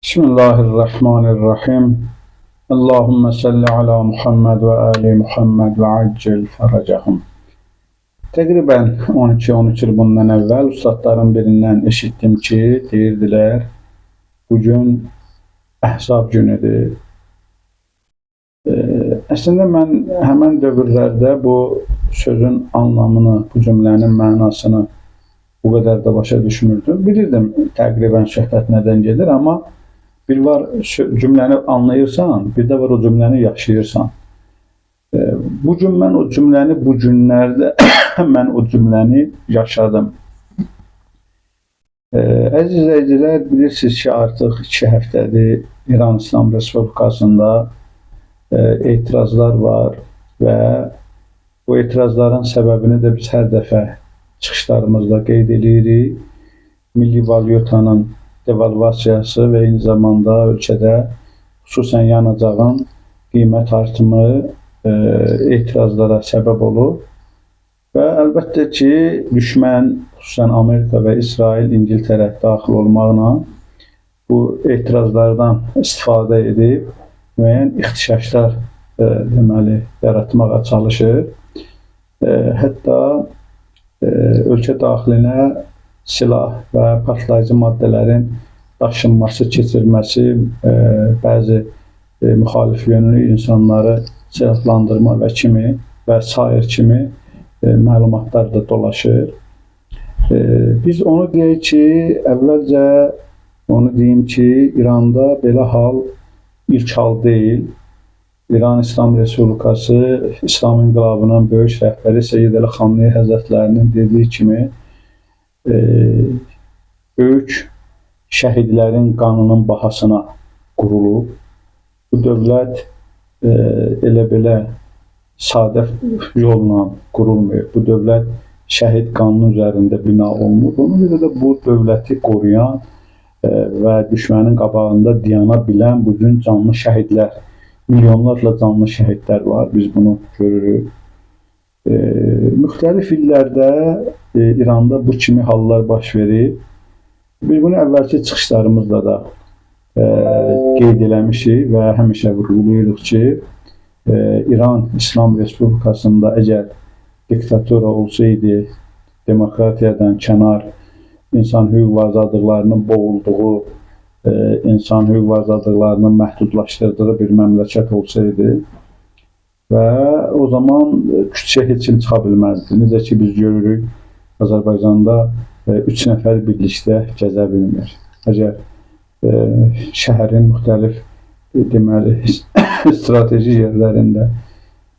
Bismillahirrahmanirrahim. Allahümme salli ala Muhammed ve ali Muhammed ve accil faracahum. Təqribən 12-13 il bundan əvvəl ustadların birindən eşitdim ki, deyirdilər, bugün Əhzab günüdür. Əslində mən həmən dövrlərdə bu sözün anlamını, bu cümlənin mənasını bu qədər də başa düşmürdüm. Bilirdim təqribən söhbət nədən gedir, amma bir var cümləni anlayırsan, bir də var o cümləni yaşayırsan. Bu gün mən o cümləni bu günlərdə mən o cümləni yaşadım. Əziz izləyicilər, bilirsiniz ki, artıq 2 həftədir İran İslam Respublikasında etirazlar var və bu etirazların səbəbini də biz hər dəfə çıxışlarımızda qeyd edirik. Milli valyutanın devalvasiyası və eyni zamanda ölkədə xüsusən yanacağın qiymət artımı etirazlara səbəb olur. Və əlbəttə ki, düşmən, xüsusən Amerika və İsrail, İngiltərə daxil olmaqla bu etirazlardan istifadə edib müəyyən ixtişaşlar yaratmağa çalışır. Hətta ölkə daxilinə silah və partlayıcı maddələrin daşınması, keçirilməsi, bəzi müxalif yönlü insanları silahlandırma və sair kimi məlumatlar da dolaşır. Biz onu deyək ki, əvvəlcə onu deyim ki, İranda belə hal ilk hal deyil. İran İslam Respublikası İslam İnqilabının böyük rəhbəri Seyyid Əli Xamneyi Həzrətlərinin dediyi kimi böyük şəhidlərin qanının bahasına qurulub. Bu dövlət elə belə sadə yolla qurulmuyor. Bu dövlət şəhid qanının üzərində bina olunur. Ona görə də bu dövləti qoruyan və düşmənin qabağında dayana bilən bugün canlı şəhidlər, milyonlarla canlı şəhidlər var. Biz bunu görürük. Müxtəlif illərdə İranda bu kimi hallar baş verir. Biz bunu əvvəlki çıxışlarımızda da qeyd eləmişik və həmişə vurğulayırıq ki, İran İslam Respublikasında əgər diktatura olsaydı, demokratiyadan kənar, insan hüquq və azadlıqlarının boğulduğu, insan hüquq və azadlıqlarının məhdudlaşdırdığı bir məmləkət olsaydı və o zaman küçəyə heç kim çıxa bilməzdi. Necə ki, biz görürük, Azərbaycanda 3 nəfər birlikdə gəzə bilmir. Əgər şəhərin müxtəlif deməli strateji yerlərində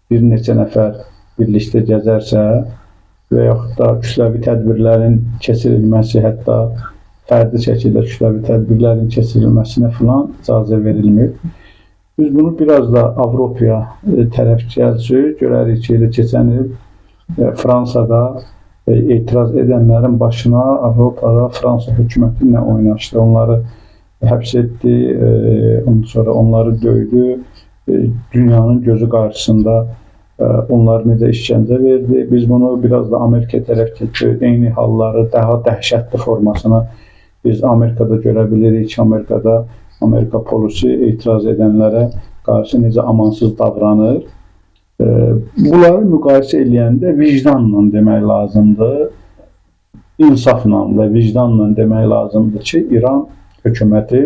bir neçə nəfər birlikdə gəzərsə və yaxud da kütləvi tədbirlərin keçirilməsi, hətta fərdi şəkildə kütləvi tədbirlərin keçirilməsinə filan icazə verilmir. Biz bunu biraz da Avropaya tərəf gəlsək, görərik ki, keçən il Fransada etiraz edənlərin başına Avropada Fransa hökuməti nə oynaşdı, onları həbs etdi, ondan sonra onları döydü, dünyanın gözü qarşısında onları necə işgəncə verdi. Biz bunu biraz da Amerika tərəf keçirik, eyni halları daha dəhşətli formasını biz Amerikada görə bilirik ki, Amerika polisi etiraz edənlərə qarşı necə amansız davranır. Bunları müqayisə eləyəndə vicdanla demək lazımdır, insafla və vicdanla demək lazımdır ki, İran hökuməti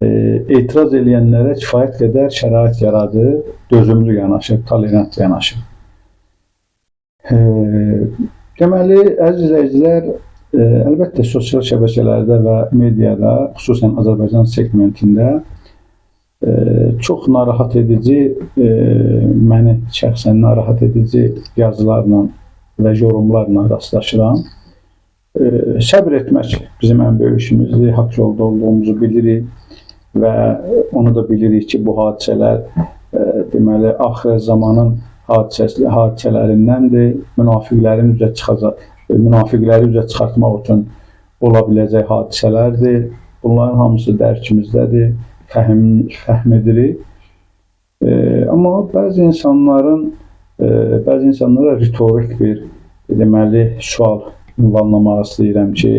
etiraz eləyənlərə kifayət qədər şərait yaradır, dözümlü yanaşır, tolerant yanaşır. Deməli, əziz izləyicilər, əlbəttə sosial şəbəkələrdə və mediada, xüsusən Azərbaycan segmentində çox narahat edici, məni şəxsən narahat edici yazılarla və yorumlarla rastlaşıram. Səbr etmək bizim ən böyük işimizdir, haqq yolda olduğumuzu bilirik və onu da bilirik ki, bu hadisələr deməli, axir zamanın hadisələrindəndir. Münafiqləri üzə çıxartmaq üçün ola biləcək hadisələrdir. Bunların hamısı dərkimizdədir, fəhm edirik. Amma bəzi insanlara ritorik bir deməli sual ünvanlamaq istəyirəm ki,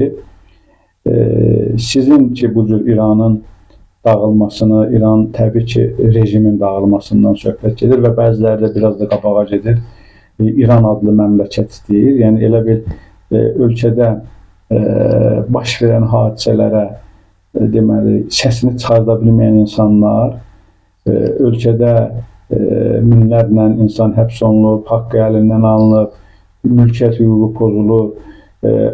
Sizin ki bu cür İranın dağılmasını, İran təbii ki rejimin dağılmasından söhbət gedir və bəziləri də biraz da qabağa gedir. İran adlı məmləkət istəyir. Yəni elə bir ölkədə baş verən hadisələrə deməli səsini çıxarda bilməyən insanlar, ölkədə minlərlə insan həbs olunub, haqqı əlindən alınıb, mülkiyyət hüququ pozulur,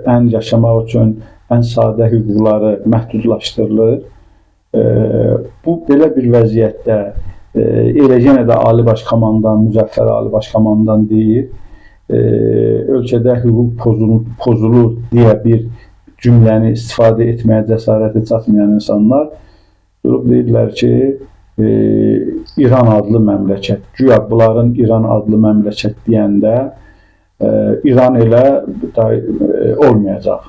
ən yaşamaq üçün ən sadə hüquqları məhdudlaşdırılır. Bu belə bir vəziyyətdə elə yenə də Ali Baş Komandan, Müzəffər Ali Baş Komandan deyir, ölkədə hüquq pozulur deyə bir cümləni istifadə etməyə cəsarəti çatmayan insanlar durub deyirlər ki, İran adlı məmləkət. Güya bunların İran adlı məmləkət deyəndə İran elə olmayacaq.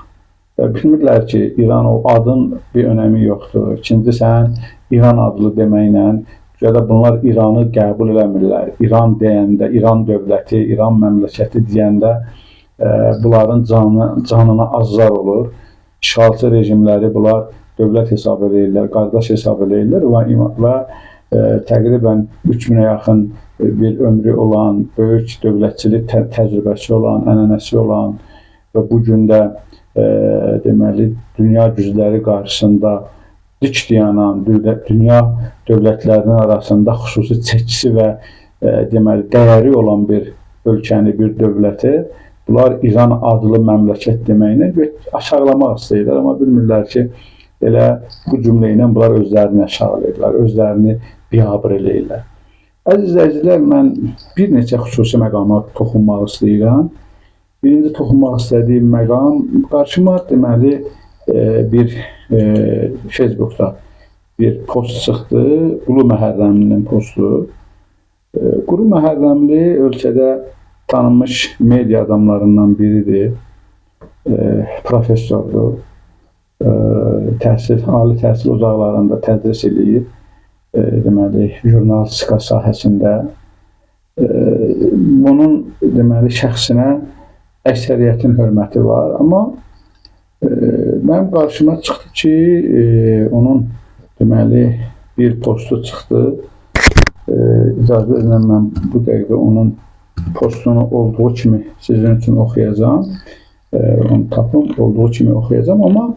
Bilmirlər ki, İran o adın bir önəmi yoxdur. İkinci, sən İran adlı deməklə, ya da bunlar İranı qəbul eləmirlər. İran deyəndə, İran dövləti, İran məmləkəti deyəndə bunların canına azar olur. İşğalçı rejimləri bunlar dövlət hesab edirlər, qardaş hesab edirlər və təqribən 3000-ə yaxın bir ömrü olan, böyük dövlətçilik təcrübəsi olan, ənənəsi olan və bu gün də deməli dünya gücləri qarşısında dik dayanan, dünya dövlətlərinin arasında xüsusi çəkisi və deməli dəyəri olan bir ölkəni, bir dövləti bunlar İran adlı məmləkət deməklə aşağılamaq istəyirlər, amma bilmirlər ki, elə bu cümlə ilə bunlar özlərini aşağılayırlar, özlərini biabır eləyirlər. Əziz izləyicilər, mən bir neçə xüsusi məqama toxunmaq istəyirəm. Birinci toxunmaq istədiyim məqam, qarşıma deməli bir Facebookda bir post çıxdı, Qulu Məhərrəmlinin postu. Qulu Məhərrəmli ölkədə tanınmış media adamlarından biridir, professordur, ali təhsil ocaqlarında tədris edir, deməli jurnalistika sahəsində. Bunun deməli şəxsinə əksəriyyətin hörməti var, amma mənim qarşıma çıxdı ki, onun deməli bir postu çıxdı. İcazə edin, mən bu dəqiqə onun postunu olduğu kimi sizin üçün oxuyacağam. Onu tapım, olduğu kimi oxuyacağam, amma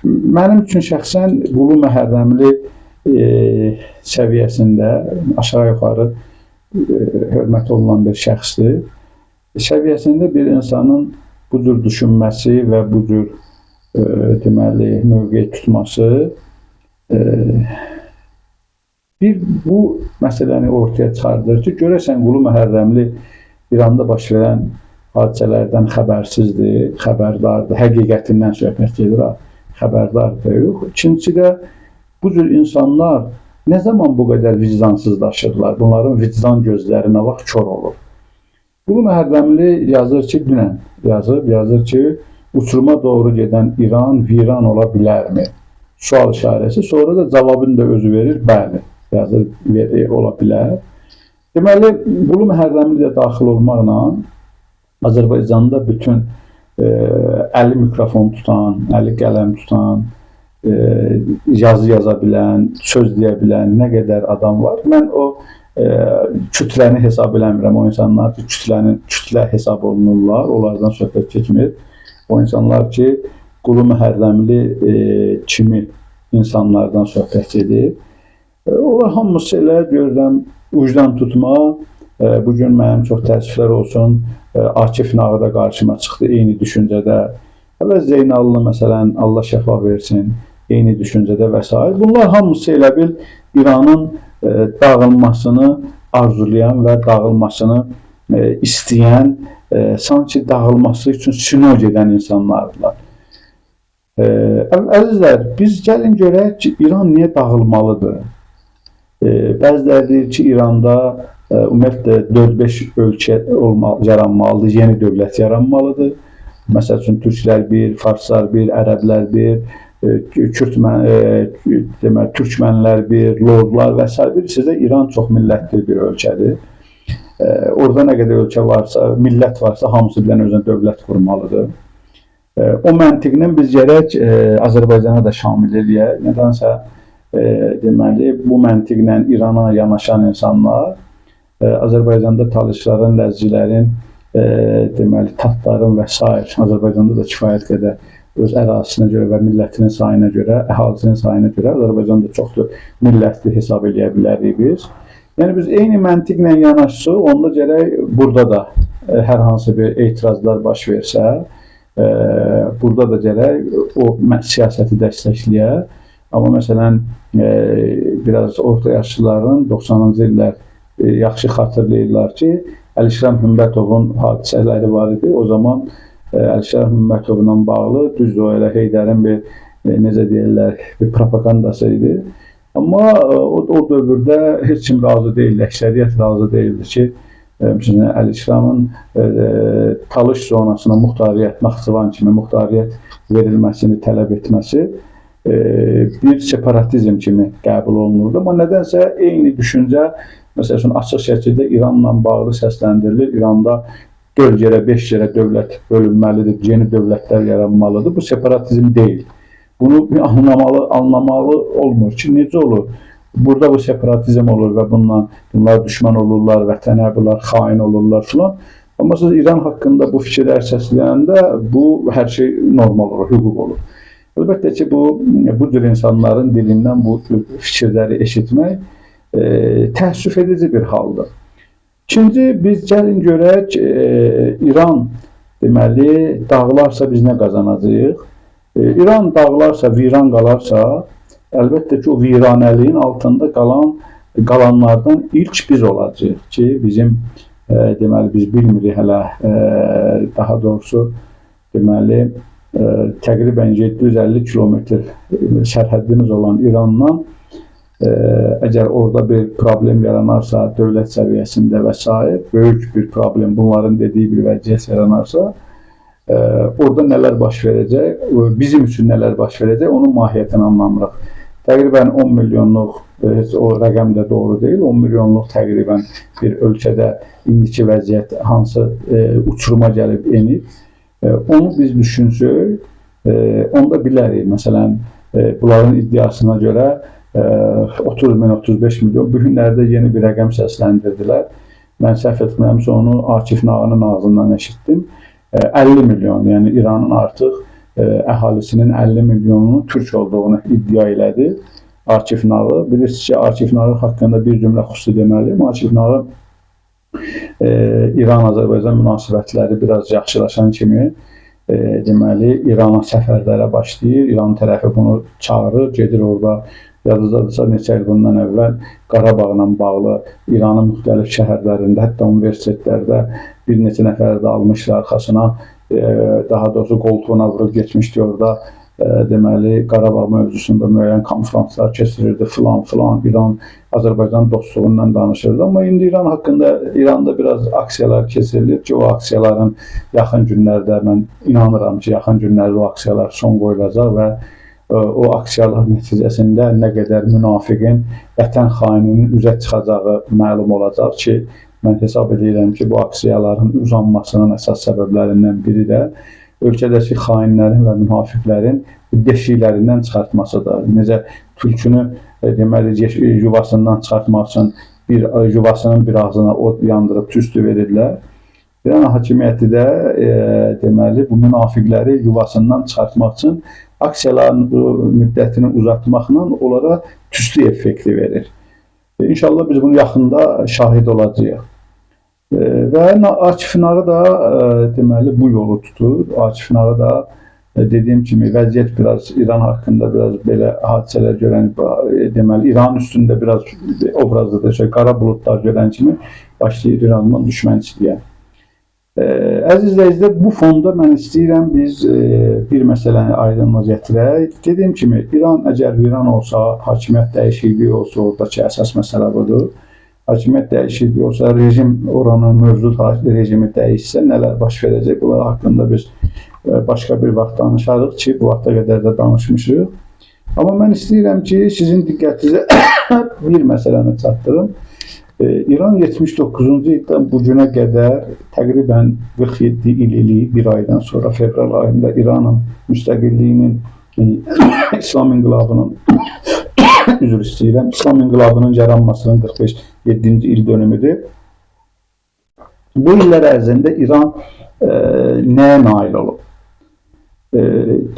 mənim üçün şəxsən Qulu Məhərrəmli səviyyəsində aşağı-yuxarı hörmət olunan bir şəxsdir. Səviyyəsində bir insanın bu cür düşünməsi və bu cür deməli mövqe tutması bu məsələni ortaya çıxardır ki, görəsən Qulu Məhərrəmli İranda baş verən hadisələrdən xəbərsizdir, xəbərdardır, həqiqətindən söhbət gedir, xəbərdardır yox. İkincisi də bu cür insanlar nə zaman bu qədər vicdansızlaşırlar, bunların vicdan gözləri nə vaxt kör olur. Qulu Məhərrəmli yazır ki, dünən yazır ki, uçuruma doğru gedən İran viran ola bilərmi? Sual işarəsi, sonra da cavabını da özü verir, bəli, yazır, ola bilər. Deməli, Qulu Məhərrəmli də daxil olmaqla Azərbaycanda bütün əli mikrofon tutan, əli qələm tutan, yazı yaza bilən, söz deyə bilən nə qədər adam var. Mən o kütləni hesab eləmirəm. O insanlar ki, kütlə hesab olunurlar, onlardan söhbət keçmir. O insanlar ki, Qulu Məhərrəmli kimi insanlardan söhbət edir. Onlar hamısı elə görürəm, ucdan tutma. Bugün mənim çox təəssüflər olsun, Akif Nağı da qarşıma çıxdı eyni düşüncədə. Və Zeynallı məsələn, Allah şəfa versin, eyni düşüncədə və s. Bunlar hamısı elə bil İranın dağılmasını arzulayan və dağılmasını istəyən, sanki dağılması üçün süno gedən insanlardılar. Əzizlər, biz gəlin görək ki, İran niyə dağılmalıdır? Bəziləri deyir ki, İranda ümumiyyətlə 4-5 ölkə yaranmalıdır, yeni dövlət yaranmalıdır. Məsəl üçün, türklər bir, farslar bir, ərəblər bir, türkmənlər bir, lordlar və s. Sizdə İran çox millətli bir ölkədir. Orada nə qədər ölkə varsa, millət varsa, hamısı bilən özünə dövlət qurmalıdır. O məntiqlə biz gərək Azərbaycana da şamil eləyək. Nədənsə deməli bu məntiqlə İrana yanaşan insanlar Azərbaycanda talışların, ləzgilərin, deməli tatların və s. Azərbaycanda da kifayət qədər öz ərazisinə görə və millətinin sayına görə, əhalisinin sayına görə Azərbaycanda çoxdur millətli hesab edə bilərik biz. Yəni biz eyni məntiqlə yanaşsaq, onda gərək burada da hər hansı bir etirazlar baş versə, burada da gərək o siyasəti dəstəkləyək. Amma məsələn, biraz orta yaşlıların 90-cı illər yaxşı xatırlayırlar ki, Əlişan Hümmətovun hadisələri var idi. O zaman Əlişan Hümmətovla bağlı düzdür, elə Heydərin bir, necə deyirlər, bir propagandası idi. Amma o dövrdə heç kim razı deyildi, əksəriyyət razı deyildi ki, Əlişanın Talış zonasına muxtariyyət, Naxçıvan kimi muxtariyyət verilməsini tələb etməsi bir separatizm kimi qəbul olunurdu. Amma nədənsə eyni düşüncə, məsəl üçün, açıq şəkildə İranla bağlı səsləndirilir. İranda 4 yerə, 5 yerə dövlət bölünməlidir, yeni dövlətlər yaranmalıdır. Bu separatizm deyil. Bunu anlamalı olmur ki, necə olur? Burada bu separatizm olur və bunlar düşmən olurlar, vətənə bunlar xain olurlar filan. Amma siz İran haqqında bu fikirlər səsləyəndə bu hər şey normal olur, hüquq olur. Əlbəttə ki, bu cür insanların dilindən bu fikirləri eşitmək təəssüf edici bir haldır. İkinci, biz gəlin görək, İran deməli dağılarsa biz nə qazanacağıq? İran dağılarsa, viran qalarsa, əlbəttə ki, o viranəliyin altında qalanlardan ilk biz olacağıq ki, bizim deməli biz bilmirik hələ, daha doğrusu deməli təqribən 750 kilometr sərhəddimiz olan İrandan əgər orada bir problem yaranarsa, dövlət səviyyəsində və s. böyük bir problem, bunların dediyi bir vəziyyət yaranarsa, orada nələr baş verəcək, bizim üçün nələr baş verəcək, onun mahiyyətini anlamırıq. Təqribən 10 milyonluq, heç o rəqəm də doğru deyil, 10 milyonluq təqribən bir ölkədə indiki vəziyyət hansı uçuruma gəlib enib, onu biz düşünsək, onda bilərik. Məsələn, bunların iddiasına görə 30 min, 35 milyon, bu günlərdə yeni bir rəqəm səsləndirdilər. Mən səhv etmirəmsə onu Akif Nağının ağzından eşitdim. 50 milyon, yəni İranın artıq əhalisinin 50 milyonunun türk olduğunu iddia elədi Akif Nağı. Bilirsiniz ki, Akif Nağı haqqında bir cümlə xüsusi deməliyim. Akif Nağı İran-Azərbaycan münasibətləri biraz yaxşılaşan kimi deməli İrana səfərlərə başlayır. İran tərəfi bunu çağırır, gedir orada. Yadınızdadırsa neçə il bundan əvvəl Qarabağla bağlı İranın müxtəlif şəhərlərində, hətta universitetlərdə bir neçə nəfəri də almışlar arxasına, daha doğrusu qoltuğuna vurub getmişdi orada. Deməli, Qarabağ mövzusunda müəyyən konferanslar keçirirdi, filan, İran-Azərbaycan dostluğundan danışırdı. Amma indi İran haqqında İranda biraz aksiyalar keçirilir ki, o aksiyaların yaxın günlərdə, mən inanıram ki, yaxın günlərdə o aksiyalar son qoyulacaq və o aksiyalar nəticəsində nə qədər münafiqin, vətən xaininin üzə çıxacağı məlum olacaq ki, mən hesab edirəm ki, bu aksiyaların uzanmasının əsas səbəblərindən biri də ölkədəki xainlərin və münafiqlərin deşiklərindən çıxartmasıdır. Necə tülkünü deməli yuvasından çıxartmaq üçün yuvasının bir ağzına od yandırıb tüstü verirlər. İran hakimiyyəti də deməli bu münafiqləri yuvasından çıxartmaq üçün aksiyaların müddətini uzatmaqla onlara tüstü effekti verir. İnşallah biz bunu yaxında şahid olacağıq. Və Akif Nağı da deməli bu yolu tutur. Akif Nağı da dediyim kimi vəziyyət biraz İran haqqında biraz belə hadisələr görən, deməli İran üstündə biraz obrazlıdır, qara buludlar görən kimi başlayır İrandan düşmənçiliyə. Əziz izləyicilər, bu fonda mən istəyirəm biz bir məsələni aydınlıq gətirək. Dediyim kimi, İran əgər viran olsa, hakimiyyət dəyişikliyi olsa, oradakı əsas məsələ budur. Hakimiyyət dəyişikliyi olsa, rejim, oranın mövcud rejimi dəyişsə, nələr baş verəcək? Bunlar haqqında biz başqa bir vaxt danışarıq ki, bu vaxta qədər də danışmışıq. Amma mən istəyirəm ki, sizin diqqətinizə bir məsələni çatdırım. İran 79-cu ildən bu günə qədər təqribən 47 il eləyib, bir aydan sonra fevral ayında İranın müstəqilliyinin, İslam inqilabının üzr istəyirəm, İslam inqilabının yaranmasının 45-7-ci il dönümüdür. Bu illər ərzində İran nəyə nail olub?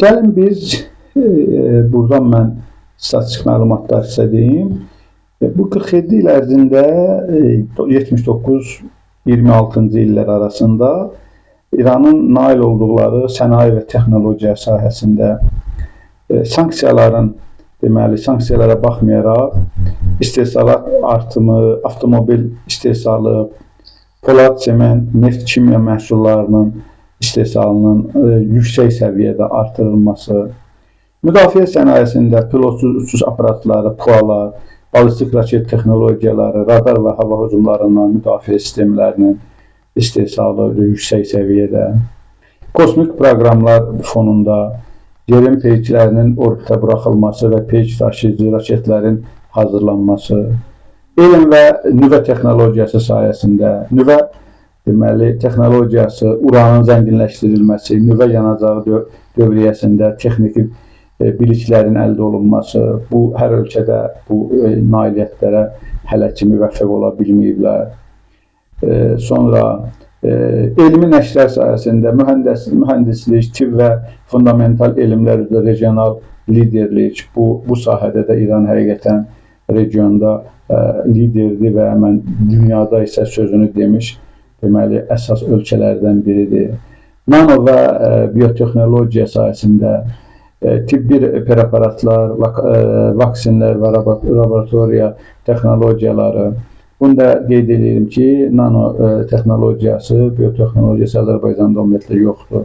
Gəlin biz buradan mən statistik məlumatlar sizə deyim. Bu 47 il ərzində 79-26-cı illər arasında İranın nail olduqları sənaye və texnologiya sahəsində sanksiyalara baxmayaraq istehsalat artımı, avtomobil istehsalı, polad, sement, neft, kimya məhsullarının istehsalının yüksək səviyyədə artırılması, müdafiə sənayesində pilotsuz uçuş aparatları, PUAlar, balistik raket texnologiyaları, radar və hava hücumlarından müdafiə sistemlərinin istehsalı yüksək səviyyədə, kosmik proqramlar fonunda yerin peyklərinin orbitə buraxılması və peyk daşıyıcı raketlərin hazırlanması, elm və nüvə texnologiyası sayəsində nüvə texnologiyası, uranın zənginləşdirilməsi, nüvə yanacağı dövriyyəsində texniki biliklərin əldə olunması, bu hər ölkədə bu nailiyyətlərə hələ ki müvəffəq ola bilməyiblər. Sonra elmi nəşrlər sayəsində mühəndislik, tibb və fundamental elmlər üzrə regional liderlik, bu sahədə də İran həqiqətən regionda liderdir və mən dünyada isə sözünü demiş, deməli, əsas ölkələrdən biridir. Nano və biotexnologiya sayəsində tibbi preparatlar, vaksinlər və laboratoriya texnologiyaları. Bunu da qeyd edirəm ki, nano texnologiyası, biotexnologiyası Azərbaycanda ümumiyyətlə yoxdur.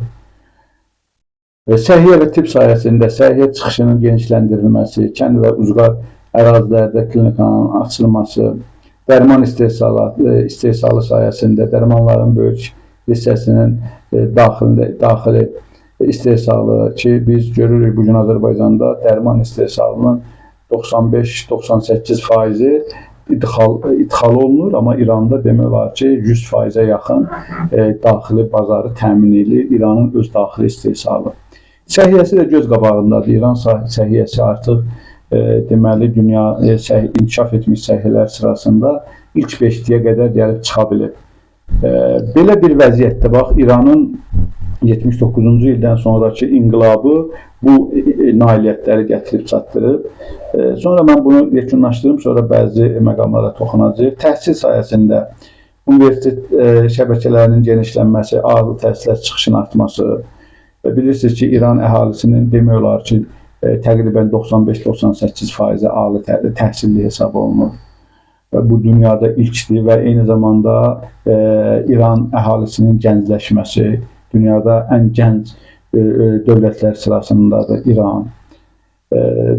Səhiyyə və tibb sayəsində səhiyyə çıxışının genişləndirilməsi, kənd və ucqar ərazilərdə klinikanın açılması, dərman istehsalı sayəsində dərmanların böyük hissəsinin daxili istehsalı ki, biz görürük bugün Azərbaycanda dərman istehsalının 95-98% idxal olunur, amma İranda demək olar ki, 100%-ə yaxın daxili bazarı təmin edir İranın öz daxili istehsalı. Səhiyyəsi də göz qabağındadır. İran səhiyyəsi artıq deməli dünya inkişaf etmiş səhiyyələr sırasında ilk 5-liyə qədər gəlib çıxa bilir. Belə bir vəziyyətdə bax, İranın 79-cu ildən sonraki inqilabı bu nailiyyətləri gətirib çatdırıb. Sonra mən bunu yekunlaşdırım, sonra bəzi məqamlara toxunacaq. Təhsil sayəsində universitet şəbəkələrinin genişlənməsi, ağırlı təhsilə çıxışın artması. Bilirsiniz ki, İran əhalisinin demək olar ki, təqribən 95-98% ağırlı təhsilli hesab olunur. Bu dünyada ilkdir və eyni zamanda İran əhalisinin gəncləşməsi, dünyada ən gənc dövlətlər sırasındadır İran.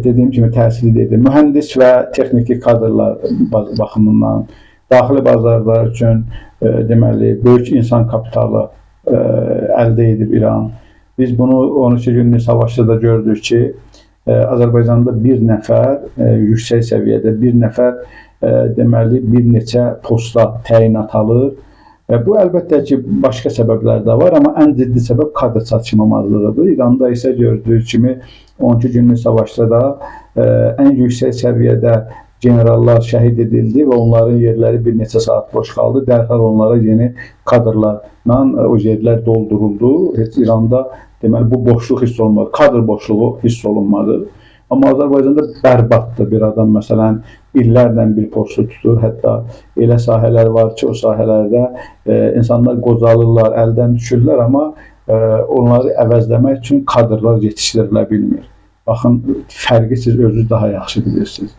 Dediyim kimi təhsili dedim. Mühəndis və texniki kadrlar baxımından daxili bazarlar üçün deməli böyük insan kapitalı əldə edib İran. Biz bunu 12 günlük savaşda da gördük ki, Azərbaycanda bir nəfər yüksək səviyyədə bir nəfər deməli bir neçə posta təyinat alır. Bu əlbəttə ki, başqa səbəblər də var, amma ən ciddi səbəb kadr çatışmamazlığıdır. İranda isə gördüyünüz kimi 12 günlük savaşda da ən yüksək səviyyədə generallar şəhid edildi və onların yerləri bir neçə saat boş qaldı. Dərhal onlara yeni kadrlarla o yerlər dolduruldu. Heç İranda deməli bu boşluq hiss olunmadı, kadr boşluğu hiss olunmadı. Amma Azərbaycanda bərbaddır bir adam, məsələn, illərlə bir postu tutur. Hətta elə sahələr var ki, o sahələrdə insanlar qocalırlar, əldən düşürlər, amma onları əvəzləmək üçün kadrlar yetişdirilə bilmir. Baxın, fərqi siz özünüz daha yaxşı bilirsiniz.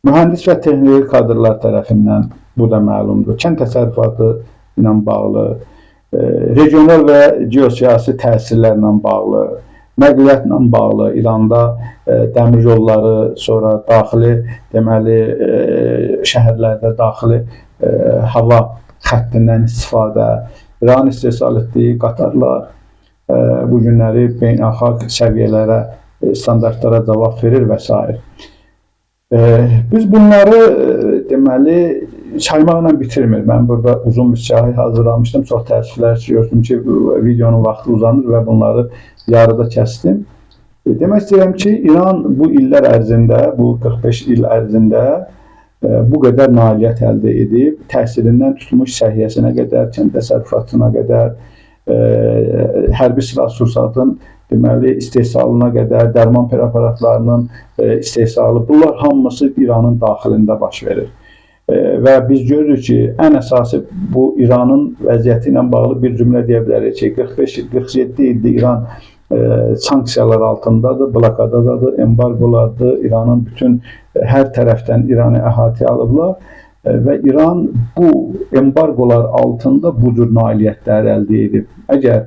Mühəndis və texniki kadrlar tərəfindən bu da məlumdur. Kənd təsərrüfatı ilə bağlı, regional və geosiyasi təsirlərlə bağlı, nəqliyyatla bağlı İranda dəmir yolları, sonra daxili deməli şəhərlərdə daxili hava xəttindən istifadə, İran istehsal etdiyi qatarlar bu günləri beynəlxalq səviyyələrə, standartlara cavab verir və s. Biz bunları deməli deməli saymaqla bitirmir. Mən burada uzun bir siyahı hazırlamışdım. Çox təəssüflər gördüm ki, videonun vaxtı uzanır və bunları yarıda kəsdim. Demək istəyirəm ki, İran bu illər ərzində, bu 45 il ərzində bu qədər nailiyyət əldə edib, təhsilindən tutmuş səhiyyəsinə qədər, kənd təsərrüfatına qədər, hərbi silah-sursatın deməli istehsalına qədər, dərman preparatlarının istehsalı, bunlar hamısı İranın daxilində baş verir. Və biz görürük ki, ən əsası bu İranın vəziyyəti ilə bağlı bir cümlə deyə bilərik ki, 45-47 ildir İran sanksiyalar altındadır, blokadadadır, embargolardır. İranın bütün hər tərəfdən İranı əhatəyə alıblar və İran bu embargolar altında bu cür nailiyyətlər əldə edib. Əgər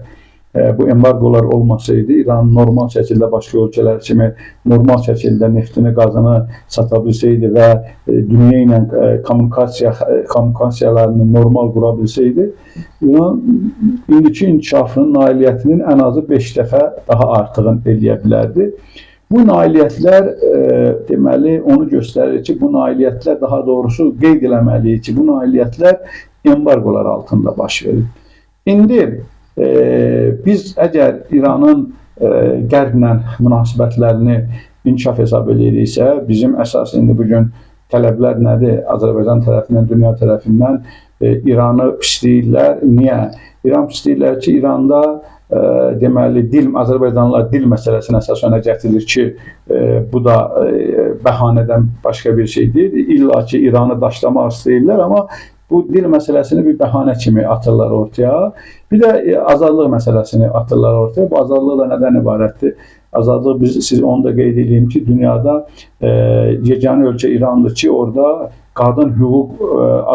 bu embargolar olmasaydı, İran normal şəkildə başqa ölkələr kimi normal şəkildə neftini, qazını sata bilsəydi və dünya ilə kommunikasiyalarını normal qura bilsəydi, İran indiki inkişafının nailiyyətinin ən azı 5 dəfə daha artığını eləyə bilərdi. Bu nailiyyətlər deməli onu göstərir ki, bu nailiyyətlər daha doğrusu qeyd eləməliyik ki, bu nailiyyətlər embargolar altında baş verir. İndi biz əgər İranın qərblə münasibətlərini inkişaf hesab ediriksə, bizim əsas indi bugün tələblər nədir? Azərbaycan tərəfindən, dünya tərəfindən İranı pisləyirlər. Niyə? İran pisləyirlər ki, İranda deməli Azərbaycanlılar dil məsələsini əsas önə gətirir ki, bu da bəhanədən başqa bir şey deyil. İlla ki İranı daşlamaq istəyirlər, amma bu dil məsələsini bir bəhanə kimi atırlar ortaya. Bir də azadlıq məsələsini atırlar ortaya. Bu azadlıq da nədən ibarətdir? Azadlıq, siz onu da qeyd edeyim ki, dünyada yeganə ölkə İrandır ki, orada qadın hüquq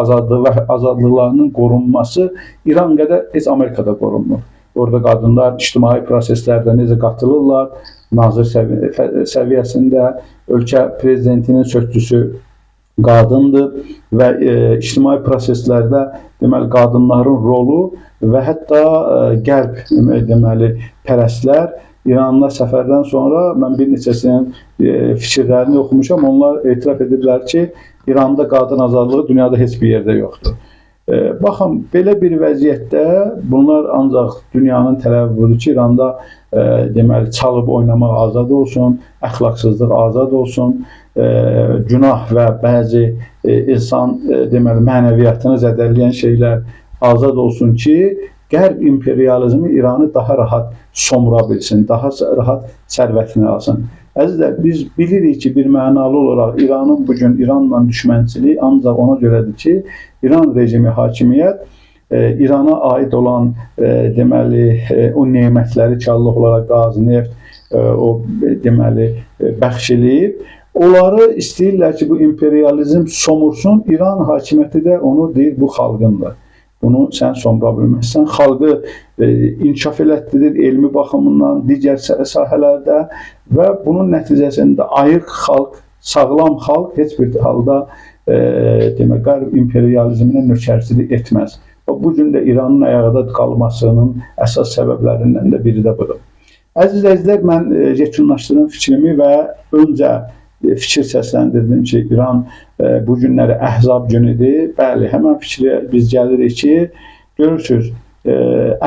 azadlığı və azadlıqlarının qorunması İran qədər heç Amerikada qorunmur. Orada qadınlar ictimai proseslərdə necə qatılırlar, nazir səviyyəsində ölkə prezidentinin sözçüsü qadındır və ictimai proseslərdə deməli qadınların rolu və hətta qərb deməli pərəstlər İranla səfərdən sonra mən bir neçəsinin fikirlərini oxumuşam. Onlar etiraf ediblər ki, İranda qadın azadlığı dünyada heç bir yerdə yoxdur. Baxın, belə bir vəziyyətdə bunlar ancaq dünyanın tələbidir ki, İranda deməli çalıb oynamaq azad olsun, əxlaqsızlıq azad olsun, günah və bəzi insan deməli mənəviyyatını zədələyən şeylər azad olsun ki, Qərb imperializmi İranı daha rahat somura bilsin, daha rahat sərvətini alsın. Əzizlər, biz bilirik ki, bir mənalı olaraq İranın bugün İranla düşmənçiliyi ancaq ona görədir ki, İran rejimi hakimiyyət İrana aid olan deməli o nemətləri kallıq olaraq qaz, neft, o deməli bəxş eləyib. Onları istəyirlər ki, bu imperializm somursun. İran hakimiyyəti də onu deyir, bu xalqındır. Bunu sən somura bilməzsən. Xalqı inkişaf elətdirir elmi baxımından, digər sahələrdə və bunun nəticəsində ayıq xalq, sağlam xalq heç bir halda demək, qərb imperializminə nökərçilik etməz. Bu gün də İranın ayaqda qalmasının əsas səbəblərindən də biri də budur. Əziz izləyicilər, mən yekunlaşdırdım fikrimi və öncə fikir səsləndirdim ki, İran bu günləri Əhzab günüdür. Bəli, həmən fikrə biz gəlirik ki, görürsünüz,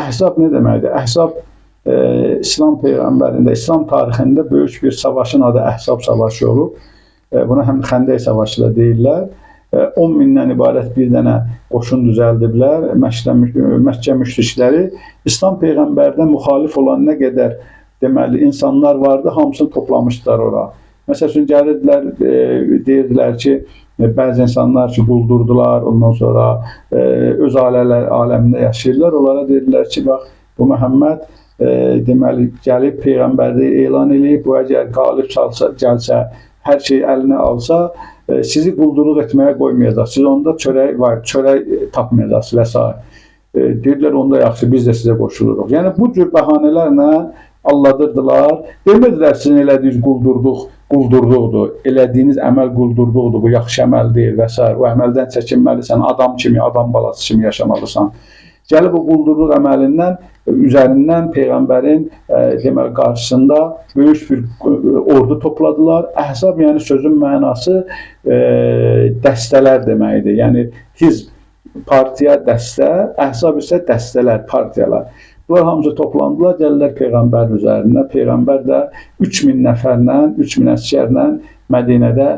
Əhzab nə deməkdir? Əhzab İslam peyğəmbərində, İslam tarixində böyük bir savaşın adı Əhzab savaşı olub. Buna həm Xəndək savaşı da deyirlər. 10 mindən ibarət bir dənə qoşun düzəldiblər. Məkkə müşrikləri İslam peyğəmbərdən müxalif olan nə qədər deməli insanlar vardı, hamısını toplamışdılar ora. Məsəl üçün gəlirdilər, deyirdilər ki, bəzi insanlar ki, quldurdular, ondan sonra öz ailələr aləmində yaşayırlar. Onlara deyirdilər ki, bax, bu Məhəmməd deməli gəlib peyğəmbərliyi elan edib, bu əgər qalib gəlsə, hər şey əlinə alsa, sizi quldurluq etməyə qoymayacaq. Siz onda çörək tapmayacaqsınız və s. Deyirlər, onda yaxşı, biz də sizə qoşuluruq. Yəni, bu cür bəhanələrlə alladırdılar. Demədilər, sizin elədiyiniz quldurluqdur, elədiyiniz əməl quldurluqdur, bu yaxşı əməl deyil və s. O əməldən çəkinməlisən, adam kimi, adam balası kimi yaşamalısan. Gəlib bu quldurluq əməlindən üzərindən Peyğəmbərin deməli qarşısında böyük bir ordu topladılar. Əhzab yəni sözün mənası dəstələr deməkdir. Yəni hizb, partiya dəstə, əhzab isə dəstələr, partiyalar. Bunlar hamısı toplandılar, gəlirlər Peyğəmbər üzərində. Peyğəmbər də 3000 nəfərlə, 3000 əsgərlə Mədinədə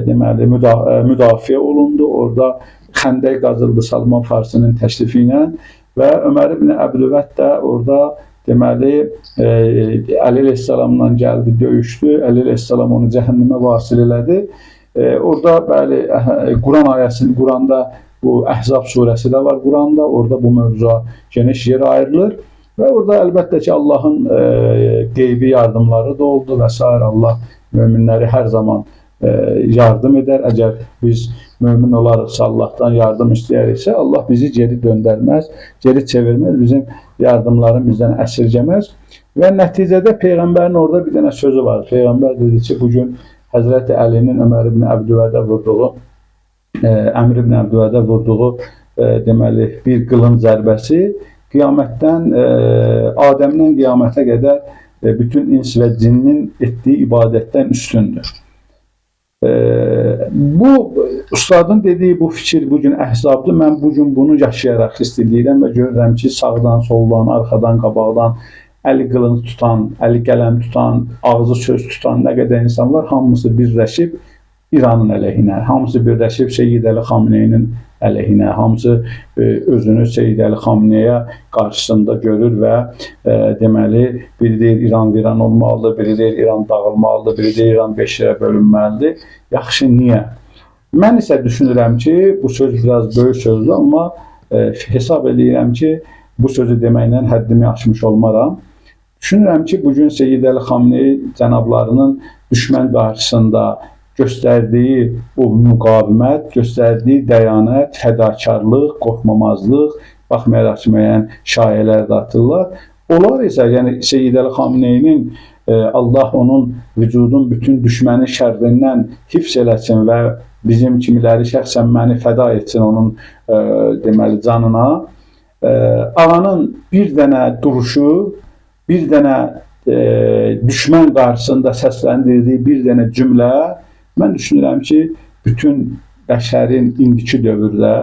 deməli müdafiə olundu. Orada xəndək qazıldı Salman Farsinin təşrifi ilə və Ömər ibn Əbdüvət də orada deməli Əli əleyhissalamla gəldi, döyüşdü. Əli əleyhissalam onu cəhənnəmə vasil elədi. Orada bəli Quran ayəsini, Quranda bu Əhzab surəsi də var Quranda. Orada bu mövzuya geniş yer ayrılır və orada əlbəttə ki Allahın qeybi yardımları da oldu və s. Allah möminləri hər zaman yardım edər. Əgər biz mömin olarıqsa, Allahdan yardım istəyəriksə, Allah bizi geri döndərməz, geri çevirməz, bizim yardımların bizdən əsirgəməz. Və nəticədə Peyğəmbərin orada bir dənə sözü var. Peyğəmbər dedi ki, bugün Həzrəti Əlinin Ömər ibn Əbdüvədə vurduğu, Əmr ibn Əbdüvədə vurduğu deməli bir qılınc zərbəsi qiyamətdən, Adəmdən qiyamətə qədər bütün ins və cinnin etdiyi ibadətdən üstündür. Bu ustadın dediyi bu fikir bugün əhzabdır. Mən bugün bunu yaşayaraq hiss edirəm və görürəm ki, sağdan, soldan, arxadan, qabaqdan əli qılınc tutan, əli qələm tutan, ağzı söz tutan nə qədər insan var, hamısı birləşib İranın əleyhinə, hamısı birləşib Seyyid Əli Xameneyinin əleyhinə, hamısı özünü Seyyid Əli Xameneyə qarşısında görür və deməli, biri deyir İran viran olmalıdır, biri deyir İran dağılmalıdır, biri deyir İran 5 yerə bölünməlidir. Yaxşı, niyə? Mən isə düşünürəm ki, bu söz biraz böyük sözdür, amma hesab edirəm ki, bu sözü deməklə həddimi aşmış olmaram. Düşünürəm ki, bugün Seyyid Əli Xameneyi cənablarının düşmən qarşısında göstərdiyi o müqavimət, göstərdiyi dəyanət, fədakarlıq, qorxmamazlıq, baxmayaraq ki, müəyyən şayələr də atırlar. Onlar isə, yəni Seyyid Əli Xameneyinin Allah onun vücudun bütün düşmənin şərrindən hifz eləsin və bizim kimiləri şəxsən məni fəda etsin onun deməli canına. Ağanın bir dənə duruşu, bir dənə düşmən qarşısında səsləndirdiyi bir dənə cümlə, mən düşünürəm ki, bütün bəşərin indiki dövrdə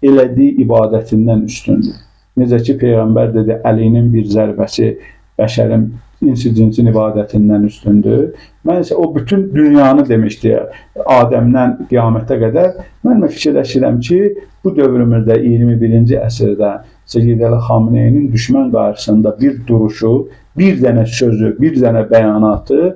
elədiyi ibadətindən üstündür. Necə ki, Peyğəmbər dedi, Əlinin bir zərbəsi bəşərin insi-cinsin ibadətindən üstündür. Mən isə o bütün dünyanı demişdir, Adəmdən qiyamətə qədər. Mən fikirləşirəm ki, bu dövrümüzdə 21-ci əsrdə Seyyid Əli Xameneyinin düşmən qarşısında bir duruşu, bir dənə sözü, bir dənə bəyanatı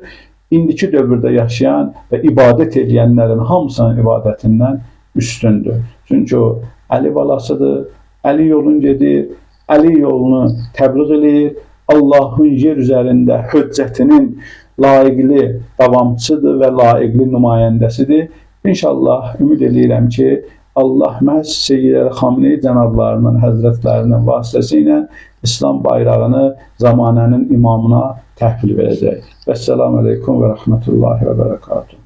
indiki dövrdə yaşayan və ibadət edənlərin hamısının ibadətindən üstündür. Çünki o Əli balasıdır, Əli yolun gedir, Əli yolunu təbliğ edir, Allahın yer üzərində höccətinin layiqli davamçıdır və layiqli nümayəndəsidir. İnşallah ümid edirəm ki, Allah məhz Seyyid Əli Xameneyi cənablarının, həzrətlərinin vasitəsilə İslam bayrağını zamanənin imamına təhvil verəcək. Vəssalamu aleykum və rəhmətullahi və bərəkatuhu.